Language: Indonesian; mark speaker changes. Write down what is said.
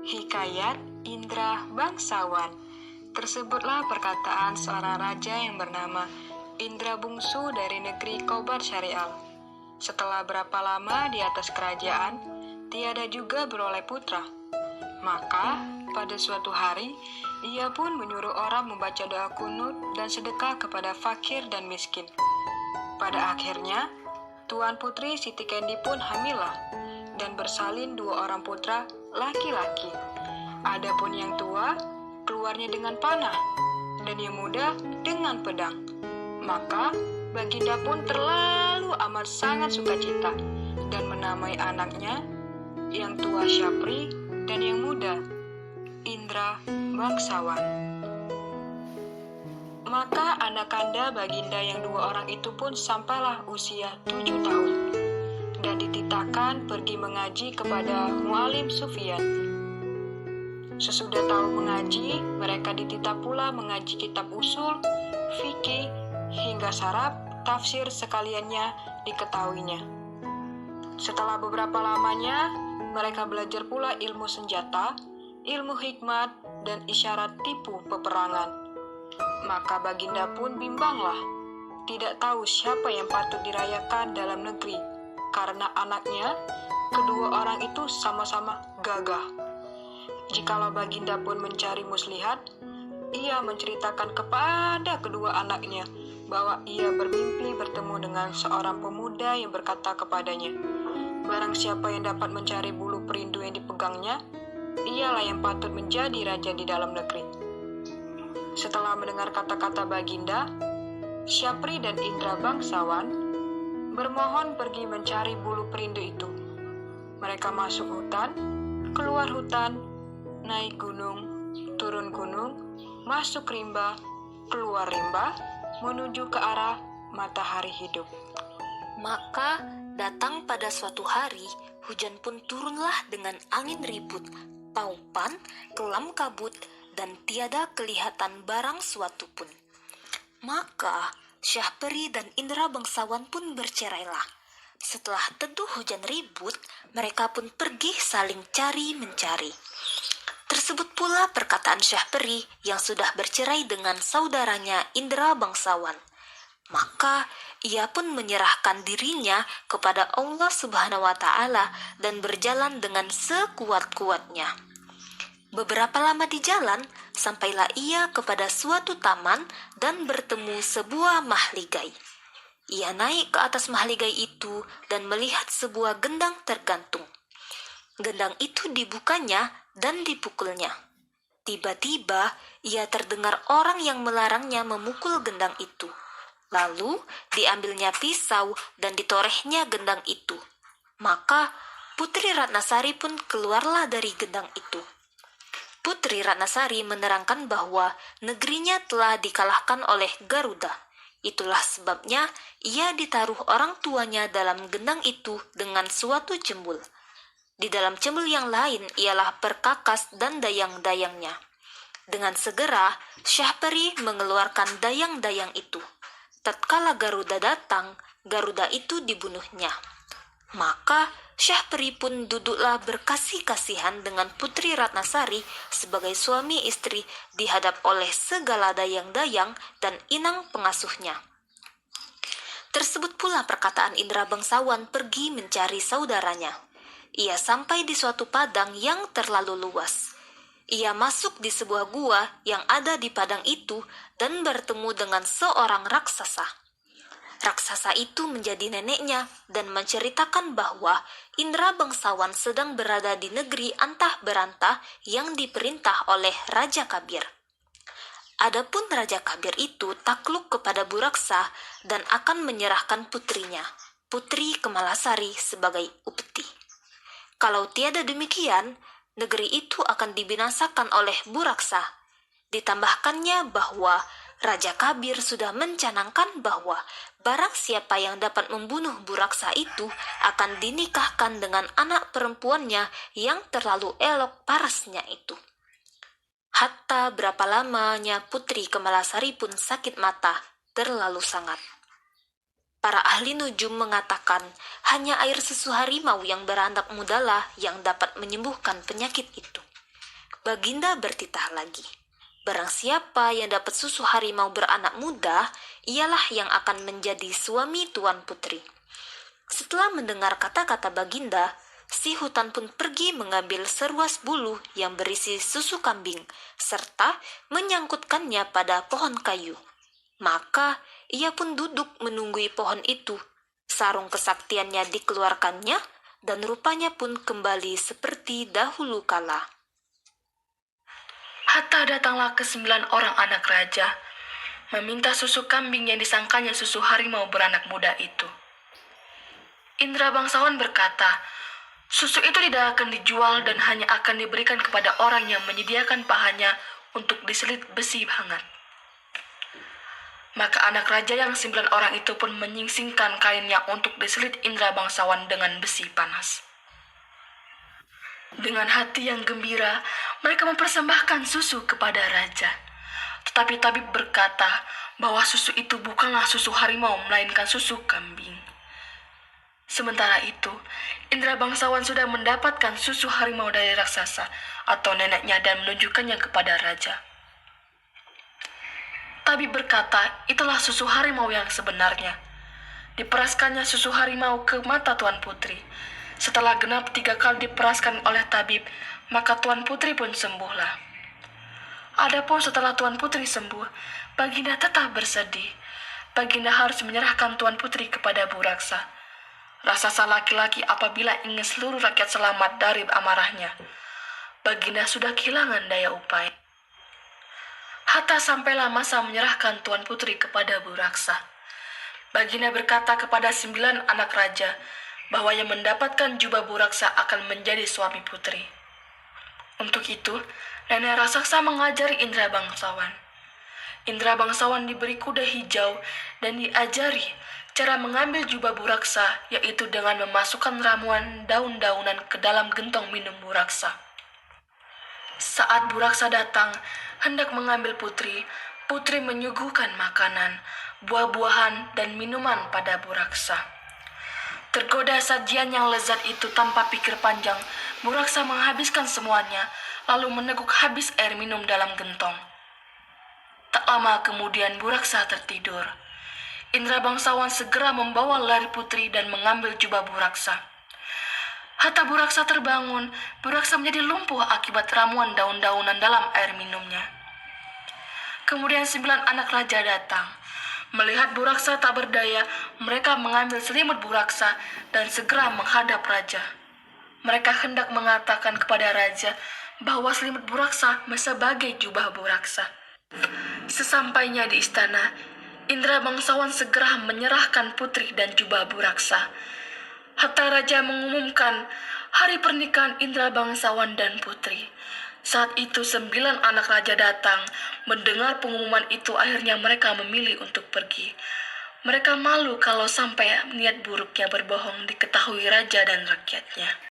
Speaker 1: Hikayat Indra Bangsawan. Tersebutlah perkataan seorang raja yang bernama Indra Bungsu dari negeri Kobar Syarial. Setelah berapa lama di atas kerajaan, tiada juga beroleh putra. Maka, pada suatu hari, ia pun menyuruh orang membaca doa kunut dan sedekah kepada fakir dan miskin. Pada akhirnya, Tuan Putri Siti Kendi pun hamilah dan bersalin 2 orang putra laki-laki. Adapun yang tua, keluarnya dengan panah, dan yang muda dengan pedang. Maka, Baginda pun terlalu amat sangat sukacita dan menamai anaknya, yang tua Syapri dan yang muda Indra Bangsawan. Maka anak kanda Baginda yang 2 orang itu pun sampailah usia 7 tahun dan dititahkan pergi mengaji kepada Mualim Sufyan. Sesudah tahu mengaji, mereka dititah pula mengaji kitab usul, fikih, hingga saraf, tafsir sekaliannya diketahuinya. Setelah beberapa lamanya, mereka belajar pula ilmu senjata, ilmu hikmat, dan isyarat tipu peperangan. Maka Baginda pun bimbanglah, tidak tahu siapa yang patut dirayakan dalam negeri, karena anaknya, kedua orang itu sama-sama gagah. Jikalau Baginda pun mencari muslihat, ia menceritakan kepada kedua anaknya bahwa ia bermimpi bertemu dengan seorang pemuda yang berkata kepadanya, barang siapa yang dapat mencari bulu perindu yang dipegangnya, ialah yang patut menjadi raja di dalam negeri. Setelah mendengar kata-kata Baginda, Syapri dan Indra Bangsawan bermohon pergi mencari bulu perindu itu. Mereka masuk hutan, keluar hutan, naik gunung, turun gunung, masuk rimba, keluar rimba, menuju ke arah matahari hidup.
Speaker 2: Maka datang pada suatu hari, hujan pun turunlah dengan angin ribut, taupan, kelam kabut, dan tiada kelihatan barang suatu pun. Maka Syahperi dan Indra Bangsawan pun bercerailah. Setelah teduh hujan ribut, mereka pun pergi saling cari-mencari. Tersebut pula perkataan Syahperi yang sudah bercerai dengan saudaranya Indra Bangsawan. Maka ia pun menyerahkan dirinya kepada Allah Subhanahu wa Ta'ala dan berjalan dengan sekuat-kuatnya. Beberapa lama di jalan, sampailah ia kepada suatu taman dan bertemu sebuah mahligai. Ia naik ke atas mahligai itu dan melihat sebuah gendang tergantung. Gendang itu dibukanya dan dipukulnya. Tiba-tiba ia terdengar orang yang melarangnya memukul gendang itu. Lalu diambilnya pisau dan ditorehnya gendang itu. Maka Putri Ratnasari pun keluarlah dari gendang itu. Putri Ratnasari menerangkan bahwa negerinya telah dikalahkan oleh Garuda. Itulah sebabnya ia ditaruh orang tuanya dalam gendang itu dengan suatu cembul. Di dalam cembul yang lain ialah perkakas dan dayang-dayangnya. Dengan segera Syahperi mengeluarkan dayang-dayang itu. Tatkala Garuda datang, Garuda itu dibunuhnya. Maka Syahperi pun duduklah berkasih-kasihan dengan Putri Ratnasari sebagai suami istri dihadap oleh segala dayang-dayang dan inang pengasuhnya. Tersebut pula perkataan Indra Bangsawan pergi mencari saudaranya. Ia sampai di suatu padang yang terlalu luas. Ia masuk di sebuah gua yang ada di padang itu dan bertemu dengan seorang raksasa. Raksasa itu menjadi neneknya dan menceritakan bahwa Indra Bangsawan sedang berada di negeri antah berantah yang diperintah oleh Raja Kabir. Adapun Raja Kabir itu takluk kepada Buraksa dan akan menyerahkan putrinya, Putri Kemalasari, sebagai upeti. Kalau tiada demikian, negeri itu akan dibinasakan oleh Buraksa. Ditambahkannya bahwa Raja Kabir sudah mencanangkan bahwa barang siapa yang dapat membunuh Buraksa itu akan dinikahkan dengan anak perempuannya yang terlalu elok parasnya itu. Hatta berapa lamanya Putri Kemalasari pun sakit mata, terlalu sangat. Para ahli nujum mengatakan hanya air susu harimau yang beranak mudalah yang dapat menyembuhkan penyakit itu. Baginda bertitah lagi. Barang siapa yang dapat susu harimau beranak muda, ialah yang akan menjadi suami Tuan Putri. Setelah mendengar kata-kata Baginda, si hutan pun pergi mengambil seruas bulu yang berisi susu kambing, serta menyangkutkannya pada pohon kayu. Maka ia pun duduk menunggui pohon itu. Sarung kesaktiannya dikeluarkannya, dan rupanya pun kembali seperti dahulu kala.
Speaker 3: Hatta datanglah ke 9 orang anak raja, meminta susu kambing yang disangkanya susu harimau beranak muda itu. Indra bangsawan berkata, susu itu tidak akan dijual dan hanya akan diberikan kepada orang yang menyediakan pahanya untuk diselit besi hangat. Maka anak raja yang 9 orang itu pun menyingsingkan kainnya untuk diselit Indra bangsawan dengan besi panas. Dengan hati yang gembira, mereka mempersembahkan susu kepada raja. Tetapi tabib berkata bahwa susu itu bukanlah susu harimau, melainkan susu kambing. Sementara itu, Indra bangsawan sudah mendapatkan susu harimau dari raksasa atau neneknya dan menunjukkannya kepada raja. Tabib berkata, itulah susu harimau yang sebenarnya. Diperaskannya susu harimau ke mata Tuan Putri. Setelah genap 3 kali diperaskan oleh tabib, maka Tuan Putri pun sembuhlah. Adapun setelah Tuan Putri sembuh, Baginda tetap bersedih. Baginda harus menyerahkan Tuan Putri kepada Buraksa. Raksasa laki-laki apabila ingin seluruh rakyat selamat dari amarahnya. Baginda sudah kehilangan daya upaya. Hatta sampailah masa menyerahkan Tuan Putri kepada Buraksa. Baginda berkata kepada 9 anak raja, bahwa yang mendapatkan jubah Buraksa akan menjadi suami putri. Untuk itu, nenek raksasa mengajari Indra bangsawan. Indra bangsawan diberi kuda hijau dan diajari cara mengambil jubah Buraksa, yaitu dengan memasukkan ramuan daun-daunan ke dalam gentong minum Buraksa. Saat Buraksa datang, hendak mengambil putri, putri menyuguhkan makanan, buah-buahan, dan minuman pada Buraksa. Tergoda sajian yang lezat itu tanpa pikir panjang, Buraksa menghabiskan semuanya, lalu meneguk habis air minum dalam gentong. Tak lama kemudian Buraksa tertidur. Indra bangsawan segera membawa lari putri dan mengambil jubah Buraksa. Hatta Buraksa terbangun, Buraksa menjadi lumpuh akibat ramuan daun-daunan dalam air minumnya. Kemudian 9 anak raja datang. Melihat Buraksa tak berdaya, mereka mengambil selimut Buraksa dan segera menghadap raja. Mereka hendak mengatakan kepada raja bahwa selimut Buraksa sebagai jubah Buraksa. Sesampainya di istana, Indra bangsawan segera menyerahkan putri dan jubah Buraksa. Hatta raja mengumumkan hari pernikahan Indra bangsawan dan putri. Saat itu 9 anak raja datang. Mendengar pengumuman itu, akhirnya mereka memilih untuk pergi. Mereka malu kalau sampai niat buruknya berbohong diketahui raja dan rakyatnya.